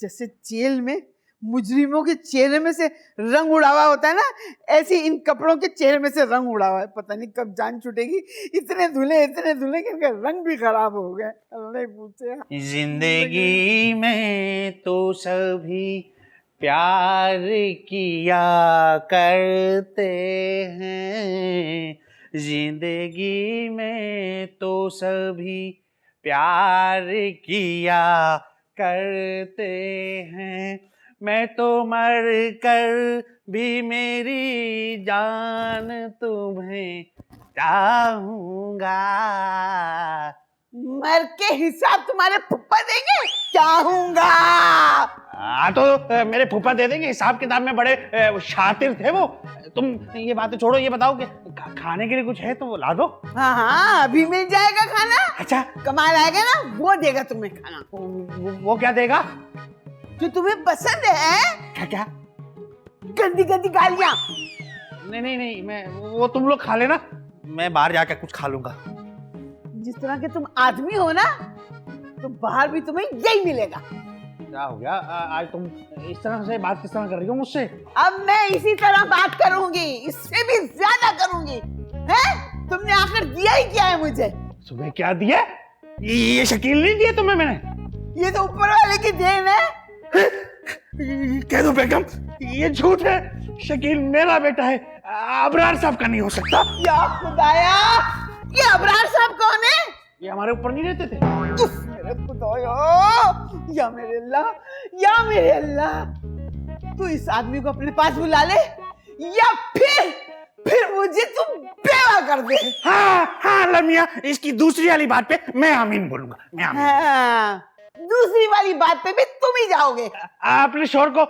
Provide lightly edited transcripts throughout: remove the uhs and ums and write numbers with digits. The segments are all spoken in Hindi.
जैसे जेल में मुजरिमों के चेहरे में से रंग उड़ा हुआ होता है ना, ऐसे इन कपड़ों के चेहरे में से रंग उड़ा हुआ है। पता नहीं कब जान छूटेगी। इतने धुले कि इनका रंग भी खराब हो गया। नहीं पूछे। जिंदगी में तो सभी प्यार किया करते हैं, जिंदगी में तो सभी प्यार किया करते हैं। मैं तो मर कर भी मेरी जान तुम्हें चाहूंगा। मर के हिसाब तुम्हारे फुप्पा देंगे, चाहूंगा। हाँ तो मेरे फूफा दे देंगे, हिसाब किताब में बड़े शातिर थे वो। तुम ये बातें छोड़ो, ये बताओ कि खाने के लिए कुछ है तो वो ला दो। हाँ, अभी मिल जाएगा खाना। अच्छा, कमाल आएगा ना, वो देगा तुम्हें खाना। वो क्या देगा जो तुम्हें पसंद है। क्या क्या? गंदी गंदी गालियां। नहीं, मैं वो तुम लोग खा लेना, मैं बाहर जाकर कुछ खा लूंगा। जिस तरह के तुम आदमी हो ना, तो बाहर भी तुम्हें यही मिलेगा। क्या हो गया आज तुम इस तरह से बात किस तरह कर रही हो मुझसे? अब मैं इसी तरह बात करूंगी, इससे भी ज्यादा करूंगी। हैं? तुमने आखिर दिया ही क्या है मुझे? तुम्हें क्या दिया? ये शकील नहीं दिया तुम्हें मैंने। ये तो ऊपर वाले की देन है। कह दो बेगम, ये झूठ है। शकील मेरा बेटा है, अबरार साहब का नहीं हो सकता। या खुदाया, ये अबरार साहब कौन है? ये हमारे ऊपर नहीं रहते थे। मेरे खुदाया, या मेरे अल्लाह, या मेरे अल्लाह, तू इस आदमी को अपने पास बुला ले, या फिर मुझे तुम बेवा कर दे। हाँ लमिया, इसकी दूसरी वाली बात पे मैं आमीन बोलूंगा, मैं आमीन। हाँ, दूसरी वाली बात पे भी तुम ही जाओगे। अपने शोर को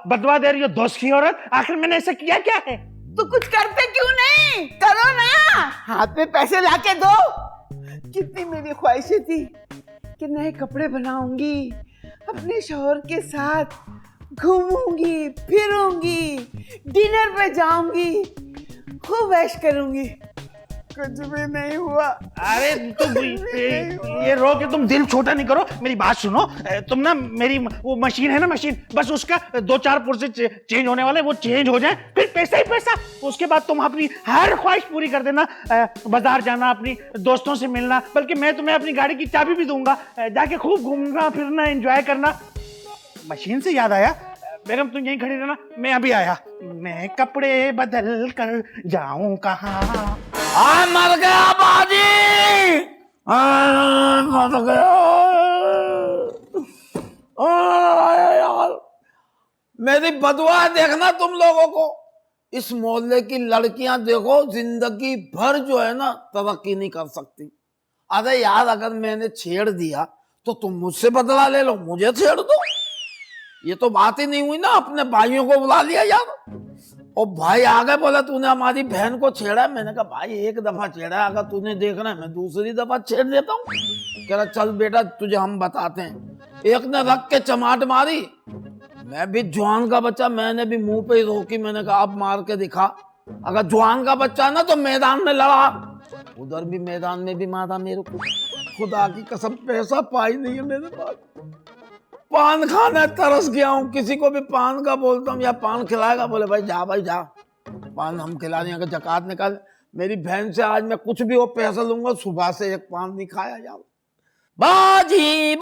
बदवा दे रही हो, दोस्त की औरत। आखिर मैंने ऐसा किया क्या है? तो कुछ करते क्यों नहीं? करो ना, हाथ में पैसे लाके दो। कितनी मेरी ख्वाहिशें थी कि नए कपड़े बनाऊंगी, अपने शौहर के साथ घूमूंगी, फिरूंगी, डिनर पे जाऊंगी, खूब ऐश करूंगी। कुछ भी नहीं हुआ। अरे तुम ये रो के तुम दिल छोटा नहीं करो, मेरी बात सुनो। तुम ना मेरी वो मशीन है ना, मशीन, बस उसका 2-4 पुर्जे चेंज होने वाले, वो चेंज हो जाए, फिर पैसा ही पैसा। उसके बाद तुम अपनी हर ख्वाहिश पूरी कर देना। बाजार जाना, अपनी दोस्तों से मिलना, बल्कि मैं तुम्हें अपनी गाड़ी की चाबी भी दूंगा। जाके खूब घूमना फिरना, एंजॉय करना। मशीन से याद आया, बेगम तुम यहीं खड़ी रहना, मैं अभी आया। मैं कपड़े बदल कर जाऊं कहाँ? मर गया बाजी, मर गया यार। मेरी बदुआ देखना तुम लोगों को। इस मोहल्ले की लड़कियां देखो, जिंदगी भर जो है ना तरक्की नहीं कर सकती। अरे यार, अगर मैंने छेड़ दिया तो तुम मुझसे बदला ले लो, मुझे छेड़ दो। ये तो बात ही नहीं हुई ना। अपने भाइयों को बुला लिया यार, और भाई आ गए, बोला तूने हमारी बहन को छेड़ा। मैंने कहा भाई एक दफा छेड़ा, अगर तूने देखना है मैं दूसरी दफा छेड़ देता हूँ। कह रहा चल बेटा तुझे हम बताते हैं। एक ने रख के चमाट मारी, मैं भी जवान का बच्चा, मैंने भी मुंह पे ही रोकी। मैंने कहा अब मार के दिखा। अगर जवान का बच्चा ना तो मैदान में लड़ा, उधर भी मैदान में भी मारा मेरे को। खुदा की कसम पैसा पाई नहीं है मेरे पास। पान खाना तरस गया हूँ, किसी को भी पान का बोलता हूँ या पान खिलाएगा, बोले भाई जा पान हम खिला देंगे, जकात निकाल। मेरी बहन से आज मैं कुछ भी वो पैसा लूंगा, सुबह से एक पान नहीं खाया यार। बाजी या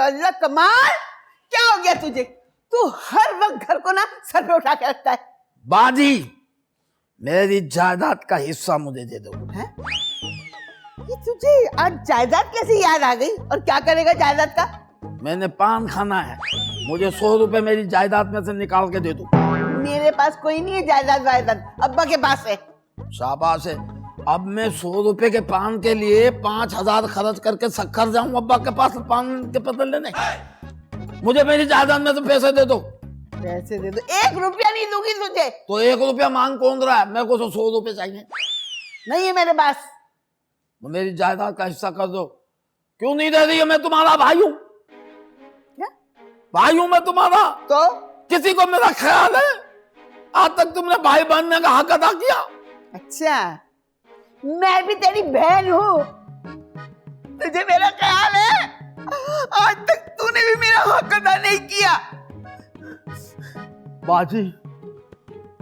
अल्लाह, कमाल, क्या हो गया तुझे? तू हर वक्त घर को ना सर पे उठा के रखता है। बाजी, मेरी जायदाद का हिस्सा मुझे दे दो। है? ये तुझे आज जायदाद कैसे याद आ गई, और क्या करेगा जायदाद का? मैंने पान खाना है, मुझे 100 रुपए मेरी जायदाद में से निकाल के दे दो। मेरे पास कोई नहीं है जायदाद, अब्बा के पास है। शाबाश है। अब मैं 100 रुपए के पान के लिए 5000 खर्च करके सक्खर जाऊं अब्बा के पास पान के पत्ते लेने? मुझे मेरी जायदाद में से पैसे दे दो। पैसे दे दो, 1 रुपया नहीं दूंगी तुझे। तो 1 रुपया मांग कौन रहा है? मेरे को तो 100 रुपए चाहिए। नहीं है मेरे पास। मेरी जायदाद का हिस्सा कर दो। क्यों नहीं दे रही है? मैं तुम्हारा भाई हूँ। क्या भाई हूँ मैं तुम्हारा? तो किसी को मेरा ख्याल है? आज तक तुमने भाई बनने का हक अदा किया? अच्छा, मैं भी तेरी बहन हूँ, तुझे मेरा ख्याल है? आज तक तूने भी मेरा हक अदा नहीं किया। बाजी,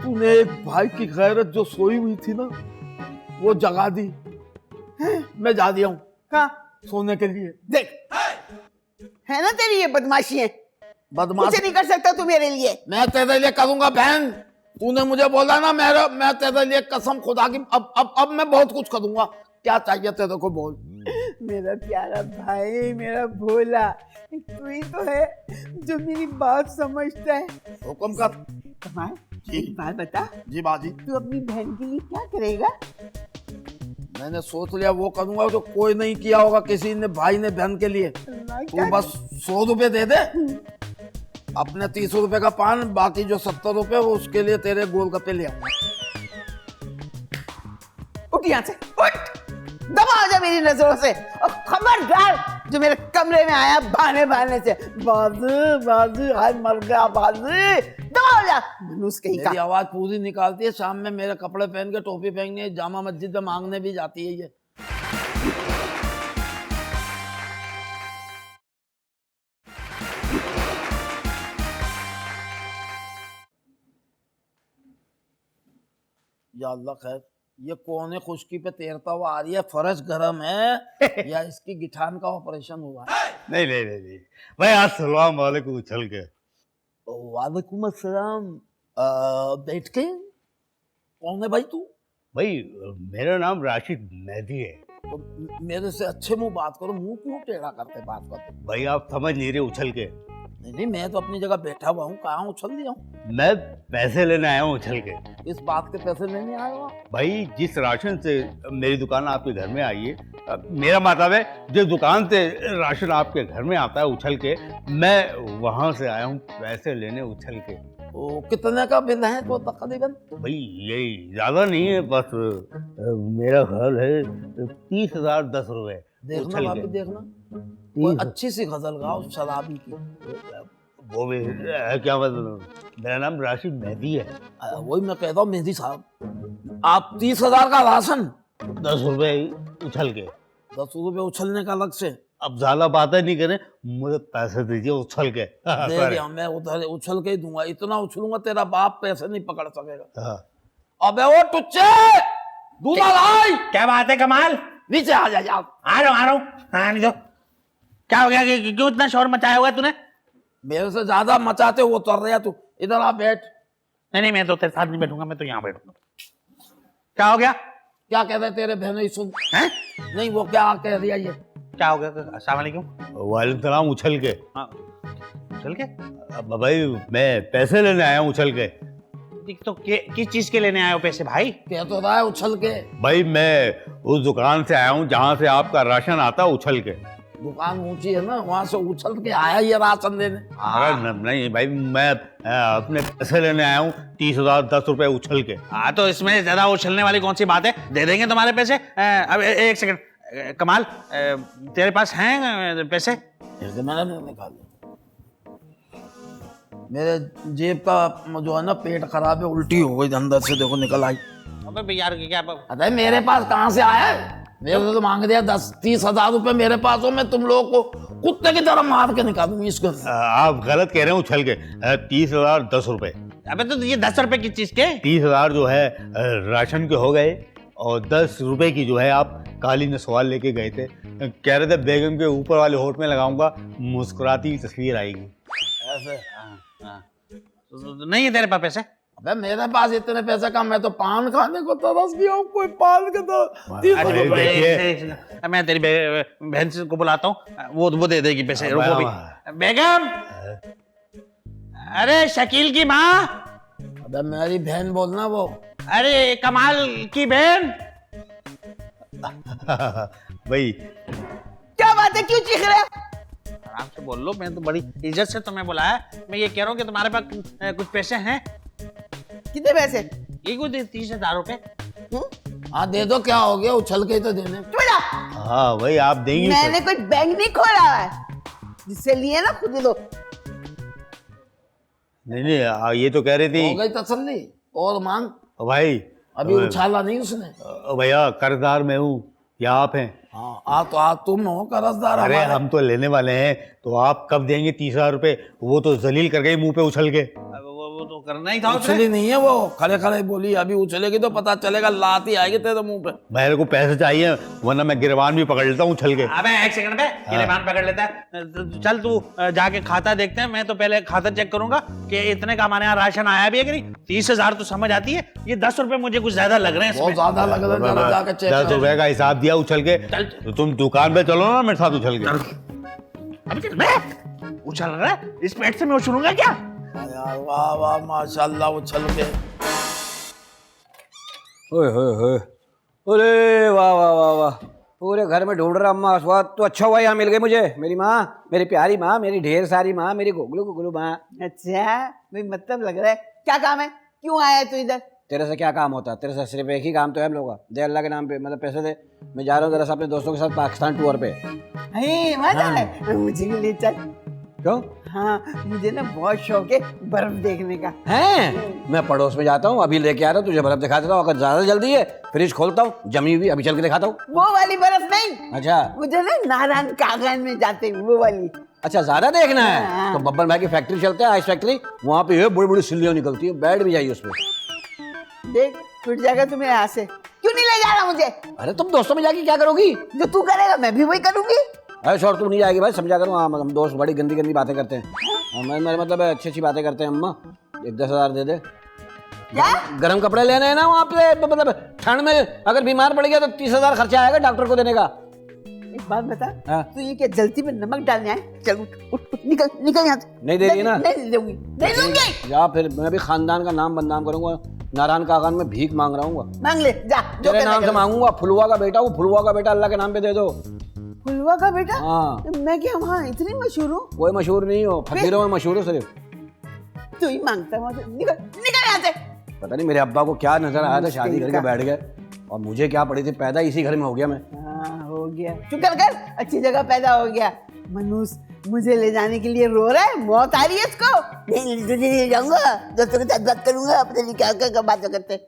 तूने एक भाई की गैरत जो सोई हुई थी ना, वो जगा दी। मैं जा दिया हूँ कहाँ? सोने के लिए। देख, है ना तेरी ये बदमाशी है। बदमाश कुछ नहीं कर सकता तू मेरे लिए। मैं तेरे लिए करूंगा बहन। तूने मुझे बोला ना, मैं तेरे लिए कसम खुदा की अब मैं बहुत कुछ करूंगा। क्या चाहिए तेरे को बोल। मेरा प्यारा भाई, मेरा भोला, तू ही तो है जो मेरी बात समझता है। हुक्म कर। कमाल, जी। एक बात बता, जी बाजी, तू अपनी बहन के लिए क्या करेगा? मैंने सोच लिया वो करूंगा जो कोई नहीं किया होगा किसी ने, भाई ने बहन के लिए। तू बस 100 रुपए दे दे, अपने 30 रुपए का पान, बाकी जो 70 रुपए वो उसके लिए तेरे गोलगप्पे ले आऊंगा। उठ यहाँ से, उठ, दबा जा मेरी नजरों से। और खबरदार जो मेरे कमरे में आया बहाने बहाने से। बाजू बाजू, हाय मर गया बाजू, दबा जा। मनुष्य कहीं मेरी का। आवाज पूरी निकालती है। शाम में मेरे कपड़े पहन के, टोपी पहन के जामा मस्जिद में मांगने भी जाती है ये। या अल्लाह खैर, ये कौन है खुशकी पे तैरता हुआ आ रही है? फर्श गर्म है या इसकी गिठान का ऑपरेशन हुआ है? नहीं नहीं नहीं नहीं भाई, अस्सलाम वालेकुम उछल के। वालेकुम अस्सलाम। बैठ के। कौन है भाई तू? भाई मेरा नाम राशिद मेहदी है। तो मेरे से अच्छे मुंह बात करो, मुंह क्यों टेढ़ा करते बात करते? भाई आप समझ नहीं रहे उछल के। नहीं, मैं तो अपनी जगह बैठा हुआ हूँ, कहाँ उछल दिया हूँ? मैं पैसे लेने आया हूँ उछल के। इस बात के पैसे लेने आए हो? भाई जिस राशन से मेरी दुकान आपके घर में आई है, मेरा मतलब है जिस दुकान से राशन आपके घर में आता है उछल के, मैं वहां से आया हूँ पैसे लेने उछल के। तो कितने का बिल है तो तकरीबन? भाई यही ज्यादा नहीं है, बस मेरा ख्याल है 30,010 रुपए। देखना उछल भाभी, के। देखना कोई अच्छी सी गजल गाओ शराबी की। वो भी क्या मतलब, मेरा नाम राशिद मेहदी है। वही मैं कहता हूँ मेहदी साहब, आप 30,000 का राशन, 10 रुपए उछल के। 10 रुपए उछलने का अलग से अब ज्यादा बातें नहीं करें, मुझे पैसे दीजिए उछल के। दे दिया। मैं उधर उछल के ही दूंगा, इतना उछलूंगा तेरा बाप पैसे नहीं पकड़ सकेगा। हाँ। अबे वो टुच्चे, दूल्हा लाई, क्या बात है कमाल? नीचे आ जा। आ रहा हूँ। हाँ नहीं तो क्या हो गया? क्यों इतना शोर मचाया हुआ है तूने? मेरे से ज्यादा मचाते वो तर रहा तू। इधर आ बैठ। नहीं, मैं तो तेरे साथ नहीं बैठूंगा, मैं तो यहाँ बैठूंगा। क्या हो गया? क्या कह रहे तेरे बहनोई सुन? हैं? नहीं, वो क्या कह रही है ये? क्या हो गया? अस्सलाम वालेकुम। वालेकुम सलाम उछल के। हाँ, चल के अब भाई मैं पैसे लेने आया हूँ उछल के। तो किस चीज के लेने आए हो पैसे भाई? कह तो रहा है उछल के। भाई मैं उस दुकान से आया हूँ जहाँ से आपका राशन आता है उछल के। दुकान ऊंची है ना, वहां से उछल के आया ये राशन लेने। अरे नहीं भाई, मैं अपने पैसे लेने आया हूँ 30,010 रुपए उछल के। हाँ तो इसमें ज्यादा उछलने वाली कौन सी बात है? दे देंगे तुम्हारे पैसे। अब एक सेकंड, कमाल तेरे पास हैं पैसे? मैंने नहीं निकाले। मेरे जेब का जो है ना पेट खराब है, उल्टी हो गई अंदर से, देखो निकल आई। अबे यार क्या? अरे मेरे पास कहाँ से आया है? मेरे से तो मांग दिया 10-30,000 रुपए मेरे पास हो, मैं तुम लोगों को कुत्ते की तरह मार के निकालूंगी इसको। आप गलत कह रहे हैं उछल के। 30,010 रुपए। अबे तो ये 10 रुपए की चीज के? 30,000 जो है राशन के हो गए, और 10 रुपए की जो है आप काली ने सवाल लेके गए थे। कह रहे थे बेगम के ऊपर वाले होठ में लगाऊंगा, मुस्कुराती हुई तस्वीर आएगी। ऐसे? हाँ। नहीं है तेरे पास पैसे? अबे मेरे पास इतने पैसे कम, मैं तो पान खाने को तरस गया हूँ। कोई पान के तो अरे देखिए, मैं तेरी बहन से को बुलाता हूँ, वो दे देगी पैसे। रुको भी। बेगम, अरे शकील की माँ। अबे मेरी बहन बोलना वो। अरे कमाल की बहन। भाई क्या बात है, क्यों चीख रहे हो? आराम से बोल लो, मैं तो बड़ी इज्जत से तुम्हें बुलाया। मैं ये कह रहा हूँ कि तुम्हारे पास कुछ पैसे हैं? कितने पैसे? ये कुछ 30,000 रुपए। हाँ दे दो, क्या हो गया? उछल के ही तो देने। हाँ भाई आप देंगे। मैंने कोई बैंक नहीं खोला है, जिससे लिए ना खुद ही लो। नहीं, ये तो कह रही थी। हो गई तसल्ली? और मांग। भाई अभी उछाला नहीं उसने। भैया कर्जदार मैं हूँ, या आप हैं? हाँ आ तुम हो कर्जदार अरे हमारे। हम तो लेने वाले हैं, तो आप कब देंगे 30,000 रुपए? वो तो जलील कर गई मुंह पे उछल के। वो तो करना ही था उसने। उछली नहीं है वो, खड़े खड़े बोली, अभी उछलेगी तो पता चलेगा, लात ही आएगी तेरे मुंह पे। मेरे को पैसे चाहिए, वरना मैं गिरबान भी पकड़ लेता हूँ उछल के। अबे एक सेकंड पे गिरबान पकड़ लेता है। चल तू जाके खाता देखते हैं, मैं तो पहले खाता चेक करूंगा कि इतने का हमारे यहाँ राशन आया भी है कि नहीं। 30,000 तो समझ आती है, ये 10 रुपए मुझे कुछ ज्यादा लग रहे हैं बहुत इसमें। ज्यादा लग रहा है, जरा जाके चेक 10 रुपए का हिसाब दिया उछल के, तो तुम दुकान पे चलो ना मेरे साथ उछल के। अभी चल मैं उछल रहा है, इस पेट से मैं उछलूंगा क्या? यार वाह वाह माशाल्लाह, उछल के। ओए होए होए, अरे वाह वाह वाह वाह, पूरे घर में ढूंढ रहा अम्मा स्वाद तो अच्छा हुआ यहाँ मिल गई मुझे। मेरी माँ, मेरी प्यारी माँ, मेरी ढेर सारी माँ, मेरी गुगलू गुगलू माँ। अच्छा भाई, मतलब लग रहा है क्या काम है, क्यों आया है तू इधर? तेरे से क्या काम होता है? तेरे से सिर्फ एक ही काम तो है हम लोग का, दे अल्लाह के नाम पे, मतलब पैसे दे। मैं जा रहा हूँ जरा सा अपने दोस्तों के साथ पाकिस्तान टूर पे। मजा है, मुझे भी ले चल। क्यों? हाँ, मुझे ना बहुत शौक है बर्फ देखने का। हैं? मैं पड़ोस में जाता हूँ, अभी लेके आ रहा हूँ, तुझे बर्फ दिखा देता हूँ। अगर ज्यादा जल्दी है फ्रिज खोलता हूँ, जमी हुई, अभी चल के दिखाता हूँ। वो वाली बर्फ नहीं, अच्छा मुझे ना नारायण कागन में जाते हैं, वो वाली। अच्छा, ज्यादा देखना है हाँ। तो बब्बर भाई की फैक्ट्री चलते हैं, आइस फैक्ट्री। वहाँ पे ये बड़ी बड़ी सिल्लियाँ निकलती है, बैठ भी जाइए उसमें। देख टूट जाएगा तुम्हें यहाँ से, क्यों नहीं ले जा रहा मुझे? अरे तुम दोस्तों में जाके क्या करोगी? जो तू करेगा मैं भी वही करूंगी। अरे शोर तू नहीं जाएगी भाई, समझा करो। हाँ, हम दोस्त बड़ी गंदी गंदी बातें करते हैं। मेरे मतलब अच्छी अच्छी बातें करते हैं। अम्मा एक 10,000 दे दे। क्या? गर्म कपड़े लेने हैं ना वहाँ पे, मतलब ठंड में अगर बीमार पड़ गया तो 30,000 खर्चा आएगा डॉक्टर को देने का। एक बात बता, हाँ। तू ये क्या जल्दी में नमक डालने आए? चल उठ उठ उठ, निकल निकल यहाँ से। नहीं दे रही ना? नहीं दूंगी, नहीं दूंगी। या फिर मैं भी खानदान का नाम बदनाम करूंगा। नारायण कागन में भीख मांग रहा हूँ। मांग ले जा, जो तेरे करना नाम से कर। मांगूंगा। फुलवा का बेटा, वो फुलवा का बेटा अल्लाह के नाम पे दे दो। फुलवा का बेटा? हाँ। मैं क्या वहाँ इतनी मशहूर हूँ? कोई मशहूर नहीं हो, फकीरों में मशहूर हो सिर्फ। तू ही मांगता वहाँ से, निकल निकल यहाँ से। पता नहीं मेरे अब्बा को क्या नजर आया था, शादी मुश्किल करके का। बैठ गए। और मुझे क्या पड़ी थी, पैदा इसी घर में हो गया मैं। हाँ हो गया, चुप कर, अच्छी जगह पैदा हो गया। मनुष मुझे ले जाने के लिए रो रहा है, मौत आ रही है इसको। नहीं तुझे ले जाऊंगा, दोस्तों के साथ बात करूंगा, पता नहीं क्या क्या बातें करते।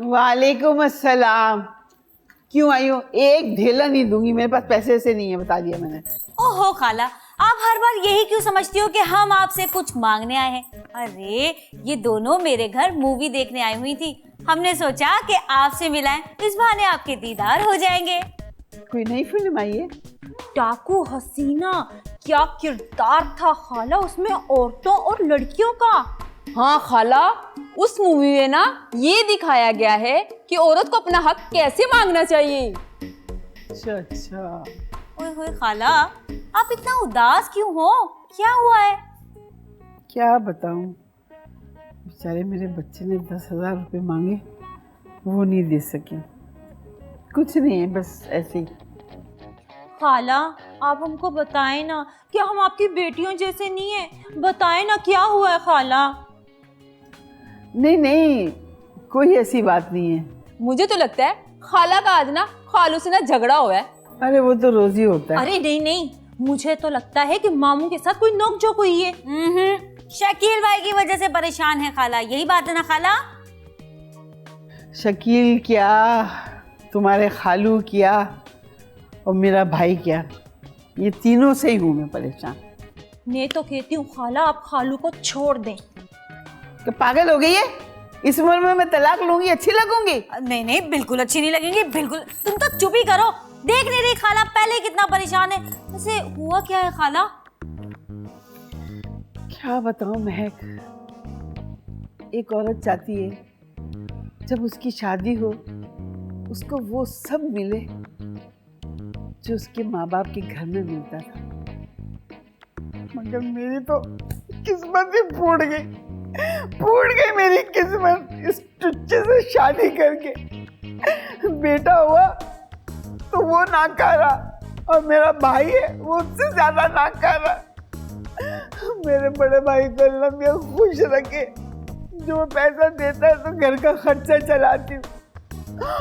वालेकुम अस्सलाम। क्यों आई हो? एक ढेला नहीं दूंगी, मेरे पास पैसे से नहीं है, बता दिया मैंने। ओहो खाला, आप हर बार यही क्यों समझती हो कि हम आपसे कुछ मांगने आए हैं? अरे ये दोनों मेरे घर मूवी देखने आई हुई थी, हमने सोचा कि आपसे मिलाएं, इस बहाने आपके दीदार हो जाएंगे। कोई नई फिल्म आई है? डाकू हसीना, क्या किरदार था खाला उसमें, औरतों और लड़कियों का। हाँ खाला, उस मूवी में ना ये दिखाया गया है कि औरत को अपना हक कैसे मांगना चाहिए। अच्छा अच्छा। ओए होए खाला, आप इतना उदास क्यों हो? क्या हुआ है? क्या बताऊं, बेचारे मेरे बच्चे ने 10,000 रुपये मांगे, वो नहीं दे सके। कुछ नहीं है, बस ऐसे ही। खाला आप हमको बताएं ना, क्या हम आपकी बेटियों जैसे नहीं है? बताएं ना क्या हुआ है खाला। नहीं नहीं, कोई ऐसी बात नहीं है। मुझे तो लगता है खाला का आज ना खालू से ना झगड़ा हुआ है। अरे वो तो रोज ही होता है। अरे नहीं नहीं, मुझे तो लगता है कि मामू के साथ कोई नोकझोंक हुई है। शकील भाई की वजह से परेशान है खाला, यही बात है ना खाला? शकील क्या, तुम्हारे खालू क्या, और मेरा भाई क्या, ये तीनों से ही हूँ मैं परेशान। मैं तो कहती हूँ खाला आप खालू को छोड़ दें। तो पागल हो गई है? इस उम्र में मैं तलाक लूंगी, अच्छी लगूंगी? नहीं नहीं, बिल्कुल अच्छी नहीं लगेंगी, बिल्कुल। तुम तो चुप ही करो, देख नहीं रही खाला पहले कितना परेशान है। वैसे हुआ क्या है खाला? क्या बताऊं महक, एक औरत चाहती है जब उसकी शादी हो उसको वो सब मिले जो उसके माँ बाप के घर में मिलता था, मगर मेरी तो किस्मत ही फूट गई मेरी किस्मत इस टुच्चे से शादी करके। बेटा हुआ तो वो नाकारा, और मेरा भाई है वो उससे ज्यादा नाकारा। मेरे बड़े भाई को अल्लाह मियां खुश रखे, जो पैसा देता है तो घर का खर्चा चलाती हूँ,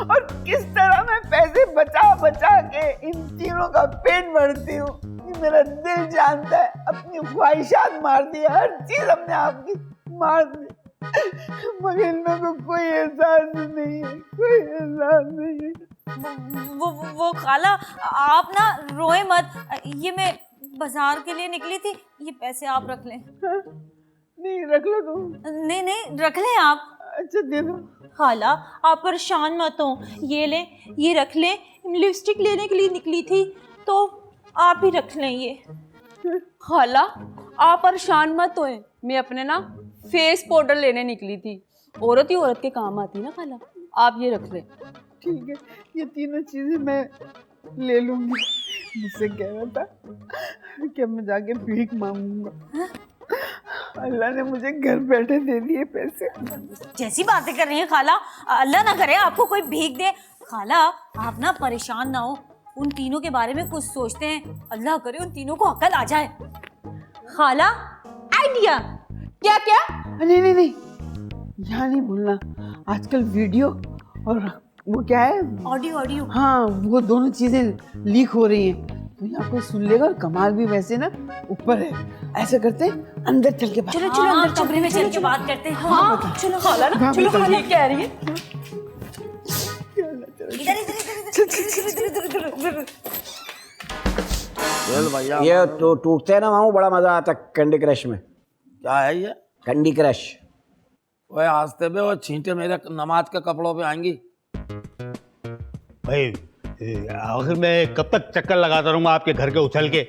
और किस तरह मैं पैसे बचा बचा के इन तीनों का पेट भरती हूँ, ये मेरा दिल जानता है। अपनी ख्वाहिशात मार दी, हर चीज अपने आप की मार दी, मगर इन लोगों को कोई एहसास नहीं है, कोई एहसास नहीं है। वो खाला, आप ना रोए मत। ये मैं बाजार के लिए निकली थी, ये पैसे आप रख लें। नहीं, रख लो तुम। नहीं रख लें आप। अच्छा दे दो। खाला आप परेशान मत हो, ये ले, ये रख ले। लिपस्टिक लेने के लिए निकली थी तो आप ही रख लें ये। खाला आप परेशान मत हो, मैं अपने ना फेस पाउडर लेने निकली थी। औरत ही औरत के काम आती है ना खाला, आप ये रख ले। ठीक है, ये तीनों चीजें मैं ले लूंगी। मुझसे कह रहा था कि मैं जाके भीख मांगूंगा, अल्लाह ने मुझे घर बैठे दे दिए पैसे। जैसी बातें कर रही हैं खाला, अल्लाह ना करे आपको कोई भीख दे। खाला आप ना परेशान ना हो, उन तीनों के बारे में कुछ सोचते हैं, अल्लाह करे उन तीनों को अकल आ जाए। खाला आइडिया क्या क्या? नहीं, यहाँ नहीं बोलना। आजकल वीडियो और वो क्या है, ऑडियो। हाँ, वो दोनों चीजें लीक हो रही हैं, तो यहाँ कोई सुन लेगा। और कमाल भी वैसे ना ऊपर है। ऐसा करते हैं, अंदर चल के बात। चलो अंदर कमरे में चल के बात करते हैं। हाँ चलो खाला ना, चलो खाला ये कह रही है। इधर। चल भैया, ये तो टूटते हैं ना मामू, बड़ा मजा आता है कैंडी क्रश में। क्या है ये? Candy crush. ओए हंसते पे वो छींटे मेरे नमाज के कपड़ों पे आएंगी। भाई आखिर मैं कब तक चक्कर लगाता रहूंगा आपके घर के उछल के?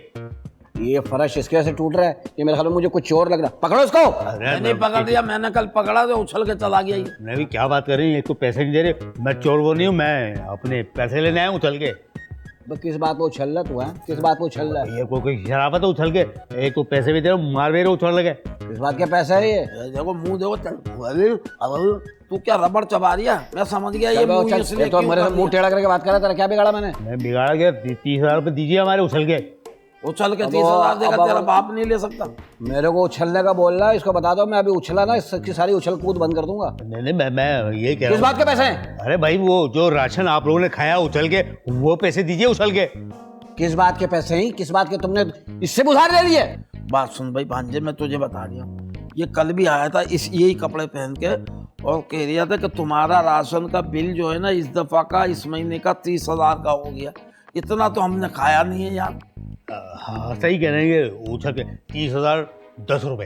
ये फर्श इसके वजह से टूट रहा है, ये मेरे ख्याल में मुझे कुछ चोर लग रहा। पकड़ो इसको। मैंने पकड़ दिया, मैंने कल पकड़ा तो उछल के चला गया ये। मैं भी क्या बात कर रही हूँ, एक तो पैसे नहीं दे रहे। मैं चोर वो नहीं हूँ, मैं अपने पैसे लेने आया हूँ उछल के। किस बात पे उछल रहा तू है? किस बात पे उछल रहा है? ये कोई शराफत है उछल के? एक तो पैसे भी दे रहे हो, मार भी रहे हो उछल लगे। किस बात के पैसे है ये? देखो मुंह देखो, चल तू क्या रबड़ चबा रही है? मैं समझ गया ये मुंह इसलिए तो मेरे से मुंह टेढ़ा करके बात कर रहा था, क्या बिगाड़ा मैंने? मैं बिगाड़ा गया? 30,000 रुपये दीजिए हमारे उछल के। उछल के 30,000 देगा, तेरा बाप नहीं ले सकता। मेरे को उछलने का बोल रहा है, इसको बता दो मैं अभी उछला ना इसकी सारी उछल कूद बंद कर दूंगा। नहीं मैं ये कह किस रहा बात के पैसे हैं? अरे भाई वो जो राशन आप लोगों ने खाया उछल के, वो पैसे दीजिए उछल के। किस बात के पैसे हैं? किस बात के? तुमने इससे उधार ले लिए? बात सुन भाई भांजे, मैं तुझे बता रही हूँ, ये कल भी आया था इस यही कपड़े पहन के और कह रहा था कि तुम्हारा राशन का बिल जो है ना इस दफा का, इस महीने का 30,000 का हो गया। इतना तो हमने खाया नहीं है यार। हाँ सही कह रहे हैं, उछल के 30,000 10 रुपए।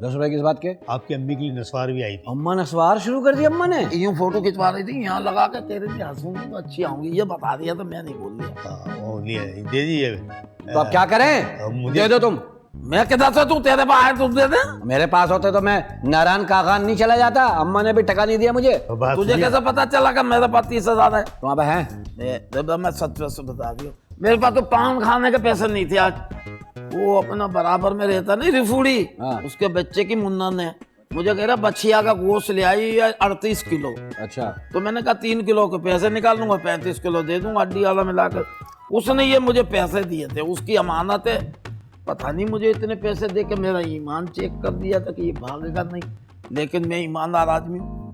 10 रुपए किस बात के? आपकी अम्मी के लिए नस्वार भी आई थी। अम्मा ने सवार शुरू कर दी अम्मा ने? यूं फोटो खिंचवा रही थी, यहाँ लगा के कह रही थी हंसूंगी तो अच्छी आऊंगी, ये बता दिया तो मैं नहीं बोल दिया। वो लिए दे दीजिए। तो अब क्या करें? मुझे दे दो तुम। मैं किधर से, तू तेरे पास है, तू दे दे। मेरे पास होते तो मैं नारायण काकान नहीं चला जाता। अम्मा ने भी टका नहीं दिया मुझे। तुझे कैसे पता चला कि मेरे पास 30,000 है? वहाँ पे है? मैं सच से बता रही हूँ, मेरे पास तो पान खाने के पैसे नहीं थे आज। वो अपना बराबर में रहता नहीं रिफूड़ी, हाँ। उसके बच्चे की मुन्ना ने मुझे कह रहा बछिया का गोश्त ले आई 38 किलो। अच्छा, तो मैंने कहा 3 किलो के पैसे निकाल दूंगा, 35 किलो दे दूंगा हड्डी वाला मिलाकर। उसने ये मुझे पैसे दिए थे, उसकी अमानत है। पता नहीं मुझे इतने पैसे दे के मेरा ईमान चेक कर दिया था कि ये भागेगा नहीं, लेकिन मैं ईमानदार आदमी हूँ।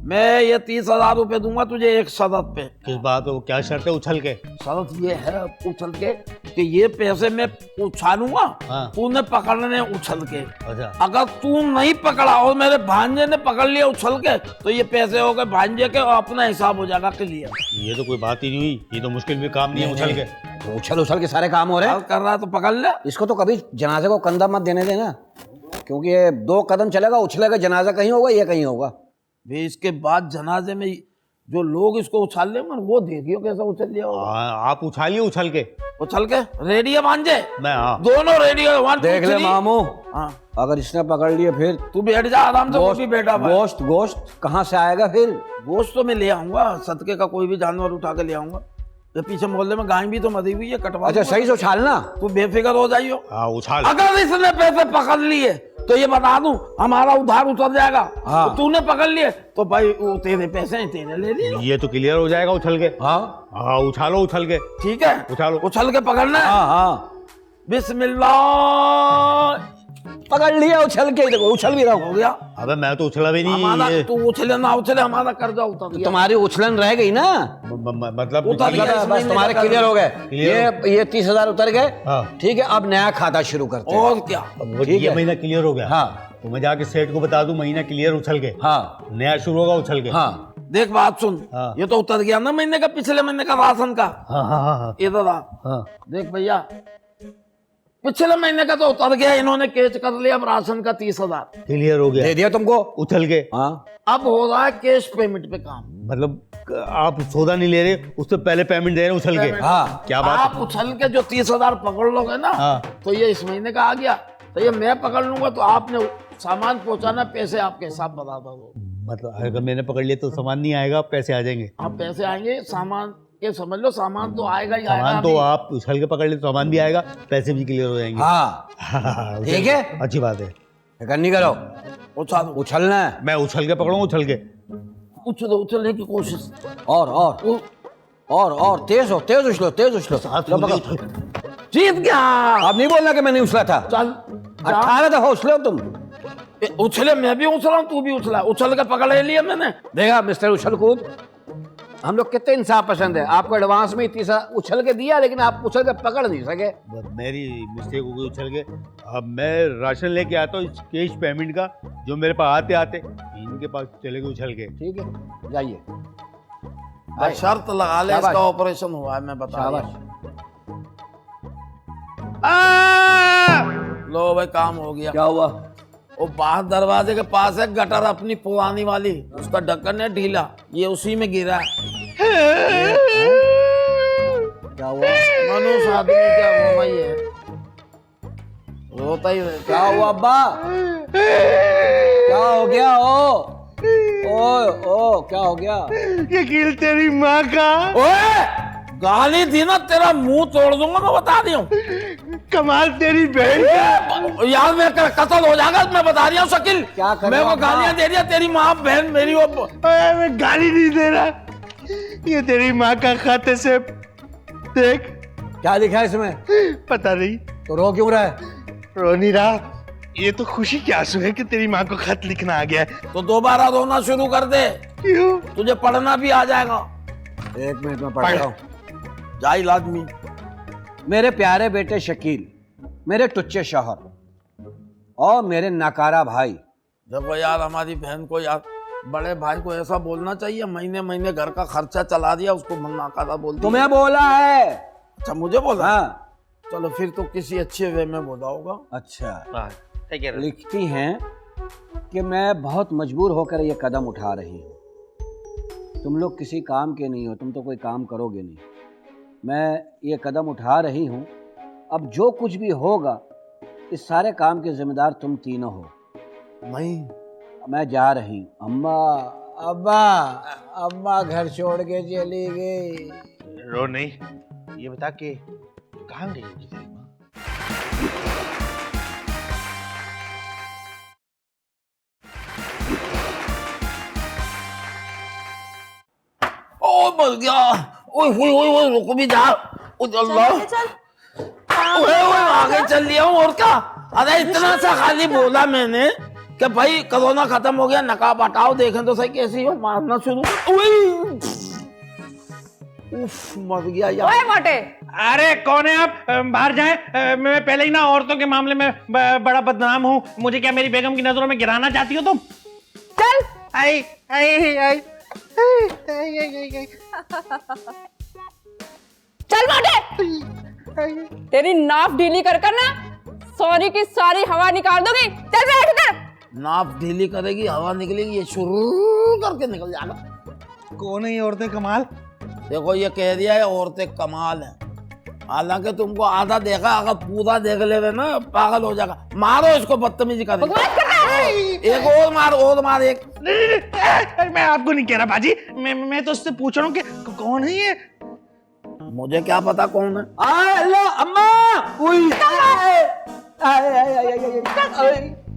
मैं ये 30,000 रुपए दूंगा तुझे एक शर्त पे। किस बात है? वो क्या शर्त है उछल के? शर्त ये है उछल के कि ये पैसे मैं उछालूंगा, हाँ। तूने पकड़ने उछल के। अच्छा, अगर तू नहीं पकड़ा और मेरे भांजे ने पकड़ लिया उछल के, तो ये पैसे हो गए भांजे के और अपना हिसाब हो जाएगा क्लियर। ये तो कोई बात ही नहीं हुई, ये तो मुश्किल भी काम नहीं है उछल के। तो उछल उछल के सारे काम हो रहे हैं। कर रहा है तो पकड़ ले। इसको तो कभी जनाजे को कंधा मत देने देना, क्योंकि ये 2 कदम चलेगा उछलेगा, जनाजा कहीं होगा ये कहीं होगा। भी इसके बाद जनाजे में जो लोग इसको उछाल लेंगे वो देखियो कैसा उछल लिया होगा। आप उछालिए उछल के। उछल के रेडी है भांजे? मैं हाँ। दोनों रेडी है। 1 2 देख ले 3। मामू, हाँ अगर इसने पकड़ लिए फिर तू बैठ जा आराम से, वो भी बैठा हुआ है। गोश्त कहाँ से आएगा फिर? गोश्त तो मैं ले आऊंगा, सदके का कोई भी जानवर उठा के ले आऊंगा। ये पीछे मोहल्ले में गाय भी तो मरी हुई है, कटवा अच्छा दूंगा। सही से उछालना। तू बेफिक्र हो जाइयो। हाँ उछाल। अगर इसने पैसे पकड़ लिए तो ये बता दूं हमारा उधार उतर जाएगा। हाँ। तो तूने पकड़ लिए तो भाई वो तेरे पैसे हैं, तेरे ले लिए। ये तो क्लियर हो जाएगा उछल के। हाँ हाँ उछालो उछल के। ठीक है उछालो। उछल के पकड़ना है। हाँ हाँ। बिस्मिल्लाह। पकड़ लिया उछल के, देखो उछल भी रहा हो हूँ। गया अबे मैं तो उछला भी नहीं हमारा, ये तू उछले ना उछले हमारा कर्जा उतर गया। तुम्हारी उछलन रह गई ना, मतलब उतर गया। इस बस महीने तुम्हारे का क्लियर हो गए। क्लियर ये 30,000 उतर गए। हाँ। ठीक है, अब नया खाता शुरू करते हैं। और क्या। वो ठीक ये है। महीना क्लियर हो गया। हाँ तो मैं जाके सेठ को बता दूं महीना क्लियर उछल के, हाँ नया शुरू होगा उछल के। हाँ देख बात सुन, हाँ। ये तो उतर गया ना महीने का, पिछले महीने का राशन का। हाँ हाँ हाँ हाँ इधर आ, हाँ। देख भैया, पिछले महीने का तो उतर गया, इन्होंने केस कर लिया अब राशन का 30,000। क्लियर हो दे गया दिया तुमको। उछल के। हाँ अब हो रहा है कैश पेमेंट पे काम। मतलब आप सौदा नहीं ले रहे, उससे पहले पेमेंट दे रहे उछल के। पेमेंट। हाँ क्या बात आप उछल के जो 30,000 पकड़ लोगे ना, हाँ। तो ये इस महीने का आ गया, तो ये मैं पकड़ लूंगा, तो आपने सामान पहुंचाना, पैसे आपके हिसाब बराबर हो। मतलब अगर मैंने पकड़ लिया तो सामान नहीं आएगा, पैसे आ जाएंगे। आप पैसे आएंगे, सामान ये समझ लो, सामान तो आएगा ही आएगा। सामान तो अभी। आप उछल के पकड़ ले तो सामान भी आएगा, पैसे भी क्लियर हो जाएंगे। हाँ उछल- ठीक है। अच्छी बात है। फिक्र नहीं करो, उछाल उछलना है। मैं उछल के पकड़ूंगा उछल के। उछलने की कोशिश। और और तेज हो, तेज उछलो, तेज उछलो। लो पकड़ो। जीत गया। अब नहीं बोलना कि मैं नहीं उछला था। चल 18 दफा उछलो तुम। उछले, मैं भी उछला हूँ, तू भी उछला, उछल के पकड़ ले लिया मैंने। देखा मिस्टर उछल कूद, हम लोग कितने इंसाफ पसंद है। आपको एडवांस में इतनी सा उछल के दिया, लेकिन आप उछल के पकड़ नहीं सके। बस मेरी मिस्टेक हो गई उछल के। अब मैं राशन लेके आता हूँ इस कैश पेमेंट का, जो मेरे पास आते आते इनके पास चले गए उछल के। ठीक है, जाइए। बस शर्त लगा ले, शाबाश। इसका ऑपरेशन हुआ है, मैं बता रहा शाबाश। हूँ। लो भाई, काम हो गया। क्या हुआ? वो बाहर दरवाजे के पास है गटर अपनी पुरानी वाली, उसका ढक्कन है ढीला, ये उसी में गिरा है। क्या हुआ? मनुष्य आदमी क्या होगा, ये रोता ही रहता। क्या हुआ अब्बा? क्या हो गया? ओ क्या हो गया? ये कील तेरी माँ का। ओए, गाली दी ना, तेरा मुंह तोड़ दूंगा, मैं बता रही हूँ। कमाल तेरी बहन का। यार मैं कत्ल हो जाएगा, मैं बता रही हूँ शकील। क्या कर रहे मेरे हो को अब्बा? गालियां दे दिया, तेरी माँ बहन मेरी वो। ओए, मैं गाली नहीं दे रहा, ये तेरी माँ का खत है से देख। क्या लिखा है इसमें? पता नहीं, तो रो क्यों रहा है? रो नहीं रहा, ये तो खुशी के आंसू है कि तेरी माँ को खत लिखना आ गया है। तो दोबारा रोना शुरू कर दे, क्यों? तुझे पढ़ना भी आ जाएगा। 1 मिनट में पढ़ रहा हूँ। जाई लाजमी। मेरे प्यारे बेटे शकील, मेरे टुच्चे शौहर और मेरे नाकारा भाई। देखो यार, हमारी बहन को यार, बड़े भाई को ऐसा बोलना चाहिए, महीने महीने घर का खर्चा चला दिया, उसको नाकारा बोल दिया। तुम्हें बोला है। अच्छा, मुझे बोला? हाँ चलो फिर तो किसी अच्छे वे में बोला होगा। अच्छा। लिखती हैं कि मैं बहुत मजबूर होकर ये कदम उठा रही हूँ। तुम लोग किसी काम के नहीं हो, तुम तो कोई काम करोगे नहीं। मैं ये कदम उठा रही हूँ, अब जो कुछ भी होगा इस सारे काम के जिम्मेदार तुम तीनों हो। नहीं, मैं जा रही हूँ। अम्मा, अब्बा, अम्मा घर छोड़ के चली गई। रो नहीं, ये बता के कहाँ गई होगी तेरी माँ? ओ मर गया। ओए ओए ओए ओए, रुको भी जा। ओ अल्लाह, ओए ओए आगे चल लिया हूँ, और क्या। अरे इतना सा खाली बोला मैंने कि भाई कोरोना खत्म हो गया, नकाब हटाओ, देखें तो सही कैसी हो। मारना शुरू। ओए, उफ, मर गया यार। ओए मोटे, अरे कौन है आप? बाहर जाएं। मैं पहले ही ना औरतों के मामले में बड़ा बदनाम हूँ। मुझे क्या मेरी बेगम की नजरों में गिराना चाहती हो तुम? चल। आई आई आई चल मोटे, तेरी नाप ढीली कर कर ना सॉरी की सारी हवा निकाल दोगी। चल बैठ इधर। नाप ढीली करेगी, हवा निकलेगी, ये शुरू करके निकल जाएगा। कौन है ये औरतें कमाल? देखो, ये कह दिया है औरतें कमाल है, हालांकि तुमको आधा देखा, अगर पूरा देख ले ना पागल हो जाएगा। मारो इसको, बदतमीजी कर बकवास कर रहा है। एक और मार एक। नहीं, मैं आपको नहीं कह रहा बाजी, मैं तो उससे पूछ रहा हूँ कि कौन है ये? मुझे क्या पता कौन है। हेलो अम्मा। उई,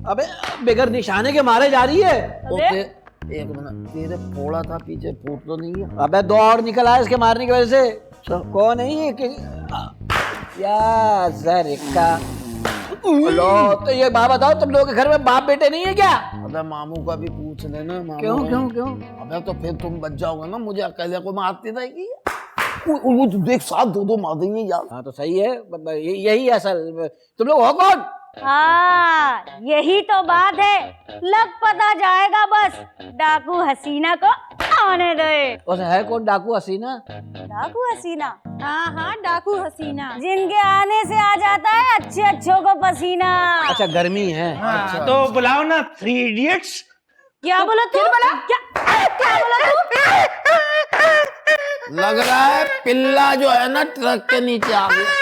अबे बगैर निशाने के मारे जा रही है। तो एक मिनट, तेरे फोड़ा था पीछे, फूट तो नहीं है? अबे 2 और निकल आया इसके मारने की वजह से। कौन है ये? या जरिका लो तो ये बात बताओ, तुम लोगों के घर में बाप बेटे नहीं है क्या? अबे मामू का भी पूछ लेना। मामू क्यों क्यों क्यों? अबे तो फिर तुम बच जाओगे ना, मुझे अकेले को मारती रहेगी। वो तो देख, साथ दो मार देंगे यार। हाँ तो सही है, यही असल। तुम लोग हो कौन? हाँ, यही तो बात है, लग पता जाएगा बस। डाकू हसीना को आने दे। वैसे है कौन डाकू हसीना? डाकू हसीना? हाँ हाँ, डाकू हसीना। जिनके आने से आ जाता है अच्छे अच्छों को पसीना। अच्छा, गर्मी है। हाँ, तो बुलाओ ना 3 इडियट्स। क्या बोला तू? क्या बोला तू? लग रहा है पिल्ला जो है ना ट्रक के नीचे आ गया।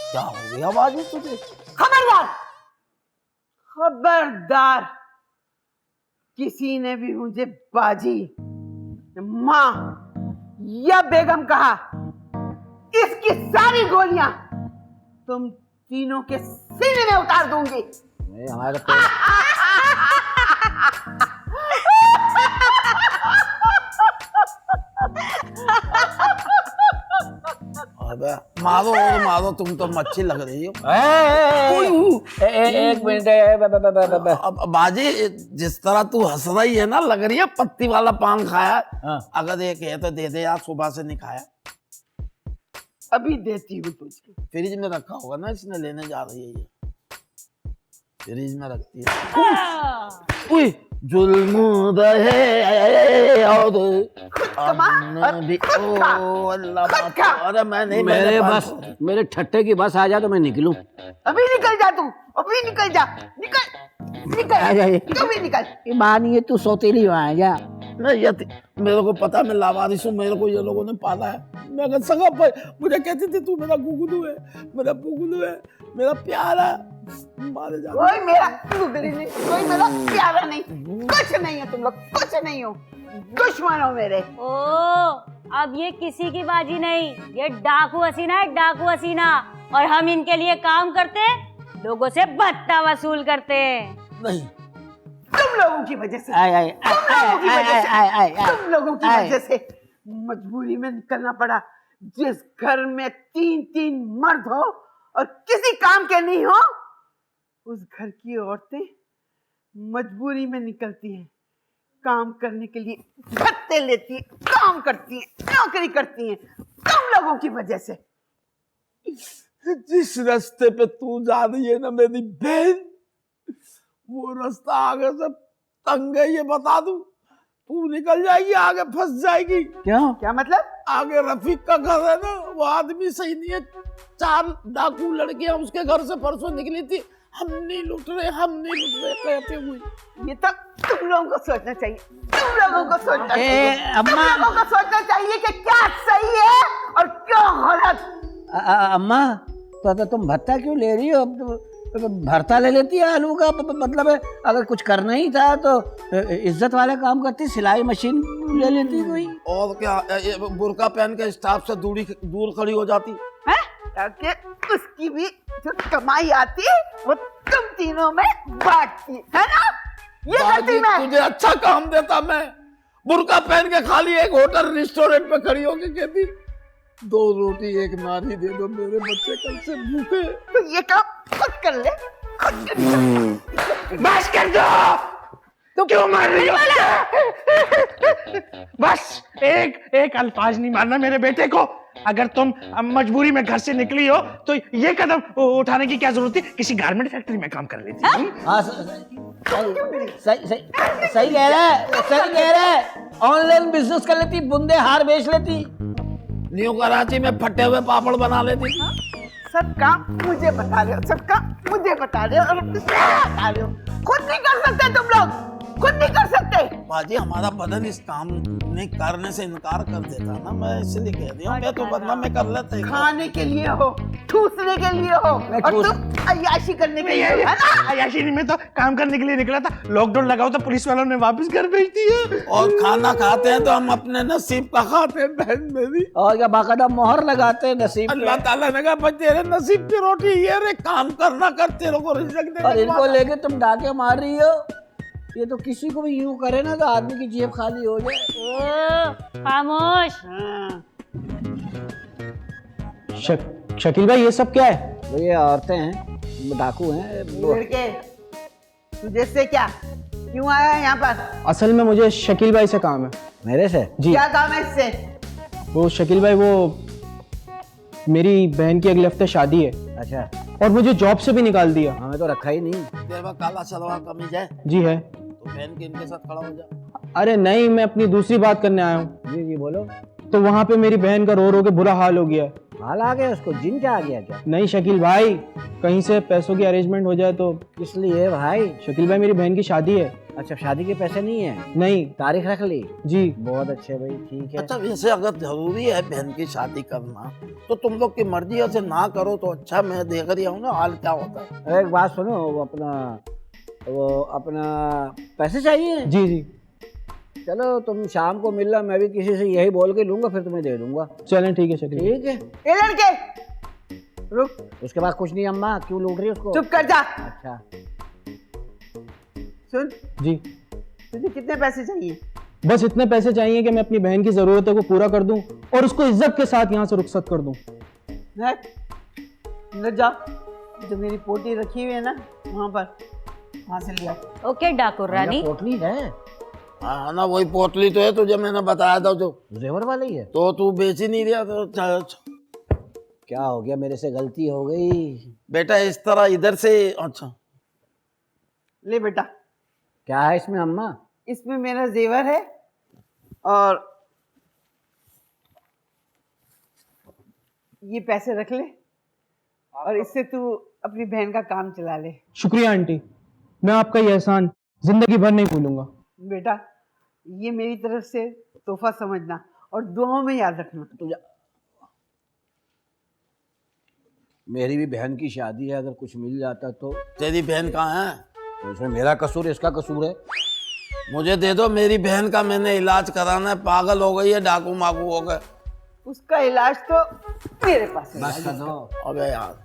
क्या हो गया आवाज तुझे? खबरदार, खबरदार, किसी ने भी मुझे बाजी, माँ या बेगम कहा, इसकी सारी गोलियां तुम तीनों के सीने में उतार दूंगी। हमारे अबे मारो और मारो, तुम तो मच्छी लग रही हो। एक मिनट। अब बाजी, जिस तरह तू हंस रही है ना, लग रही है पत्ती वाला पान खाया। हाँ। अगर एक है तो दे दे यार, सुबह से नहीं खाया। अभी देती हूँ तुझको। फ्रिज में रखा होगा ना, इसने लेने जा रही है ये, फ्रिज में रखती है। उई, जुल्म रहे और भी, ओ अल्लाह माफ। अरे मैं नहीं, मेरे बस, मेरे ठट्टे की बस आ जा तो मैं निकलूं। अभी निकल जा तू, अभी निकल जा, निकल, तू भी निकल। मानिए तू सौतेली वहां जा। नहीं ये मेरे को पता, मैं लावारिस हूँ, मेरे को ये लोगों ने पाला है। मैं अगर सगा मुझे कहते थे तू मेरा गुगलू है, मेरा पुगलू है, मेरा प्यारा, मारे जा। कोई मेरा गुगली नहीं, कोई मेरा प्यारा नहीं, कुछ नहीं है, तुम लोग कुछ नहीं हो, दुश्मन हो मेरे। ओ, अब ये किसी की बाजी नहीं, ये डाकू हसीना है, डाकू हसीना। और हम इनके लिए काम करते, लोगों से भत्ता वसूल करते। नहीं, तुम लोगों की वजह से, तुम लोगों की वजह से मजबूरी में निकलना पड़ा। जिस घर में 3 मर्द हो और किसी काम के नहीं हो, उस घर की औरतें मजबूरी में निकलती हैं, काम करने के लिए भत्ते लेती हैं, काम करती हैं, नौकरी करती हैं, तुम लोगों की वजह से। जिस रास्ते पे तू जा रही है ना मेरी बहन, वो रास्ता आगे से तंग है, ये बता दूं। तू निकल जाएगी, आगे फंस जाएगी। क्यों? क्या मतलब? आगे रफीक का घर है ना, वो आदमी सही नहीं है। 4 डाकू लड़कियां उसके घर से परसों निकली थी, हम नहीं लुट रहे, हम नहीं लुट रहे कहते हुए। ये तो तुम लोगों को सोचना चाहिए, तुम लोगों को सोचना चाहिए, तुम लोगों को सोचना चाहिए कि क्या सही है और क्या गलत। अम्मा तो तुम भत्ता क्यों ले रही हो? अब भरता ले लेती है आलू का, मतलब है अगर कुछ करना ही था तो इज्जत वाले काम करती, सिलाई मशीन ले लेती कोई। और क्या, ये बुर्का पहन के स्टाफ से दूर खड़ी हो जाती है, ताकि उसकी भी जो कमाई आती वो तुम तीनों में बांटती है ना। ये करती मैं। तुझे अच्छा काम देता मैं, बुर्का पहन के खाली एक होटल रेस्टोरेंट पे खड़ी होके कहती 2 रोटी 1 नारी दे दो, मेरे बच्चे कल से भूखे। तो ये काम खुद कर ले, खुद कर ले। बस कर दो, तुम क्यों मार रही हो? बस एक अल्फाज नहीं मारना मेरे बेटे को। अगर तुम मजबूरी में घर से निकली हो तो ये कदम उठाने की क्या जरूरत थी? किसी गारमेंट फैक्ट्री में काम कर लेती। हाँ, सही कह रहा है, सही कह रहा है। ऑनलाइन बिजनेस कर लेती, बुंदे हार बेच लेती, न्यू कराची में फटे हुए पापड़ बना लेती। सब काम मुझे बता रहे हो, सब काम मुझे बता रहे हो और बता रहे हो। खुद नहीं कर सकते तुम लोग, खुद नहीं कर सकते। बाजी हमारा बदन इस काम नहीं करने से इनकार कर देता ना, मैं इसलिए कह रही हूँ। मैं तो बदनाम में कर लेता ही। खाने के लिए हो, ठूसने के लिए हो, और तुम अय्याशी करने के लिए हो, है ना? अय्याशी नहीं, मैं तो काम करने के लिए निकला था। लॉकडाउन लगा तो पुलिस वालों ने वापस घर भेज दिया। और खाना खाते हैं तो हम अपने नसीब का खाते हैं बहन मेरी। और क्या बाकायदा मोहर लगाते हैं नसीब पे। अल्लाह ताला ने कहा भाई तेरे नसीब की रोटी ये रे, काम करना कर, तेरे को रिज़्क दे। और इनको लेके तुम डाके मार रही हो। ये तो किसी को भी यूं करे ना तो आदमी की जेब खाली हो जाए। खामोश। शकील भाई ये सब क्या है? तो ये औरतें हैं, डाकू हैं। लड़के, तुझे से क्या, क्यों आया है यहाँ पर? असल में मुझे शकील भाई से काम है। मेरे से? जी। क्या काम है इससे? वो शकील भाई, वो मेरी बहन की अगले हफ्ते शादी है। अच्छा। और मुझे जॉब से भी निकाल दिया। हमें तो रखा ही नहीं। तेरे पास काला सलवार कमीज है? जी है। तो बहन के इनके साथ खड़ा हो जा। अरे नहीं, मैं अपनी दूसरी बात करने आया हूँ। जी जी बोलो। तो वहाँ पे मेरी बहन का रो रो के बुरा हाल हो गया है। हाल आ गया उसको? जिन क्या आ गया क्या? नहीं शकील भाई, कहीं से पैसों की अरेंजमेंट हो जाए तो। किस लिए भाई? शकील भाई मेरी बहन की शादी है। अच्छा, शादी के पैसे नहीं है? नहीं। तारीख रख ली? जी। बहुत अच्छे भाई, ठीक है। अच्छा वैसे अगर जरूरी है बहन की शादी करना तो तुम लोग की मर्जी है, से ना करो तो अच्छा। मैं देख रही हूँ ना हाल क्या होता है। एक बात सुनो, वो अपना पैसे चाहिए? जी जी। चलो तुम शाम को मिलना, मैं भी किसी से यही बोल के लूंगा, फिर तुम्हें दे दूंगा। चलें ठीक है शकील। ठीक है। ए लड़के, रुक। उसके बाद कुछ नहीं। अम्मा क्यों लूट रही है उसको? चुप कर जा। अच्छा। सुन, जी। तुझे कितने पैसे चाहिए? बस इतने पैसे चाहिए कि मैं अपनी बहन की जरूरतों को पूरा कर दूं और उसको इज्जत के साथ यहाँ से रुखसत कर दूं। न जा, जो मेरी पोटी रखी हुई है ना वहाँ पर, वहाँ से लिया। ओके डाकुर रानी। पोटली है? हाँ ना, वही पोटली तो है, तुझे मैंने बताया था जो जेवर वाली है। तो तू बेच ही नहीं दिया तो क्या हो गया, मेरे से गलती हो गई। बेटा इस तरह इधर से। अच्छा ले बेटा, क्या है इसमें अम्मा? इसमें मेरा जेवर है और ये पैसे रख ले और इससे तू अपनी बहन का काम चला ले। शुक्रिया आंटी, मैं आपका ये एहसान जिंदगी भर नहीं भूलूंगा। बेटा ये मेरी तरफ से तोहफा समझना और दुआओं में याद रखना। तुझे मेरी भी बहन की शादी है, अगर कुछ मिल जाता तो। तेरी बहन कहाँ है? तो इसमें मेरा कसूर, इसका कसूर है? मुझे दे दो, मेरी बहन का मैंने इलाज कराना है। पागल हो गई है, डाकू माकू हो गए। उसका इलाज तो मेरे पास है। बस कर दो। अबे यार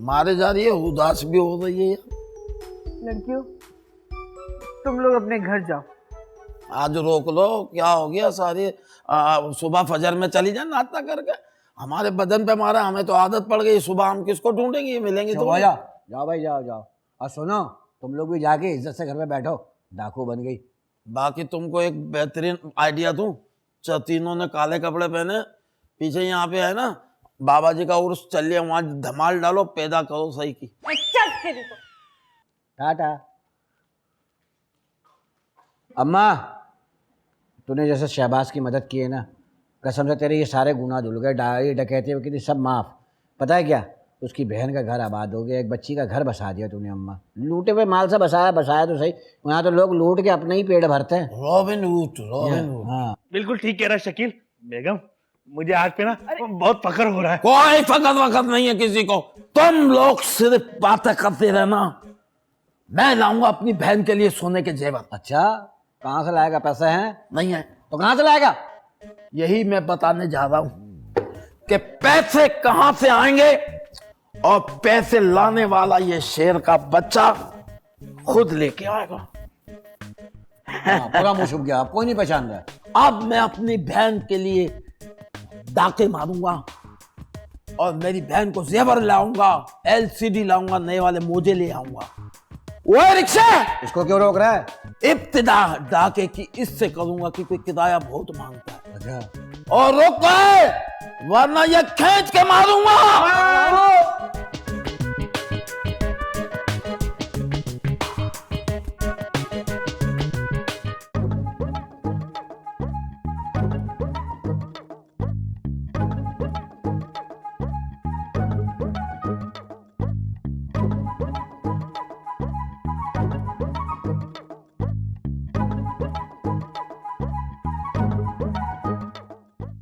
मारे जा रही है, उदास भी हो रही है। लड़कियों तुम लोग अपने घर जाओ। आज रोक लो, क्या हो गया? सारी सुबह फजर में चली जाए नाश्ता करके। हमारे बदन पे मारा, हमें तो आदत पड़ गई। सुबह हम किसको ढूंढेंगे? मिलेंगे तो। जाओ भाई, जाओ जाओ। और सुनो, तुम लोग भी जाके इज्जत से घर में बैठो, डाकू बन गई। बाकी तुमको एक बेहतरीन आइडिया दूं। तीनों ने काले कपड़े पहने, पीछे यहाँ पे है ना बाबा जी का उर्स, चलिए वहां धमाल डालो, पैदा करो सही की। टाटा। अम्मा, तूने जैसे शहबाज की मदद की है ना, कसम से तेरे ये सारे गुनाह धुल गए। डायरी डकैती वकैती सब माफ। पता है क्या, उसकी बहन का घर आबाद हो गया, एक बच्ची का घर बसा दिया तूने। अम्मा, लूटे हुए माल से बसाया तो सही। यहाँ तो लोग लूट के अपने ही पेट भरते हैं। Robin hood. हाँ। बिल्कुल ठीक कह रहा शकील। बेगम मुझे आज पे ना बहुत फख्र हो रहा है। कोई फकत वकत नहीं है किसी को। तुम लोग सिर्फ बातें करते रहना। मैं लाऊंगा अपनी बहन के लिए सोने के जेवर। अच्छा, कहाँ से लाएगा? पैसे हैं? नहीं है तो कहाँ से लाएगा? यही मैं बताने जा रहा हूं कि पैसे कहां से आएंगे, और पैसे लाने वाला ये शेर का बच्चा खुद लेके आएगा। पूरा मुंह छुप गया, अब कोई नहीं पहचान रहा। अब मैं अपनी बहन के लिए डाके मारूंगा और मेरी बहन को जेवर लाऊंगा, LCD लाऊंगा, नए वाले मोजे ले आऊंगा। वो रिक्शा इसको क्यों रोक रहा है? इब्तिदा डाके की इससे करूंगा कि कोई किराया बहुत मांगता है। अच्छा। और रोक वरना ये खींच के मारूंगा।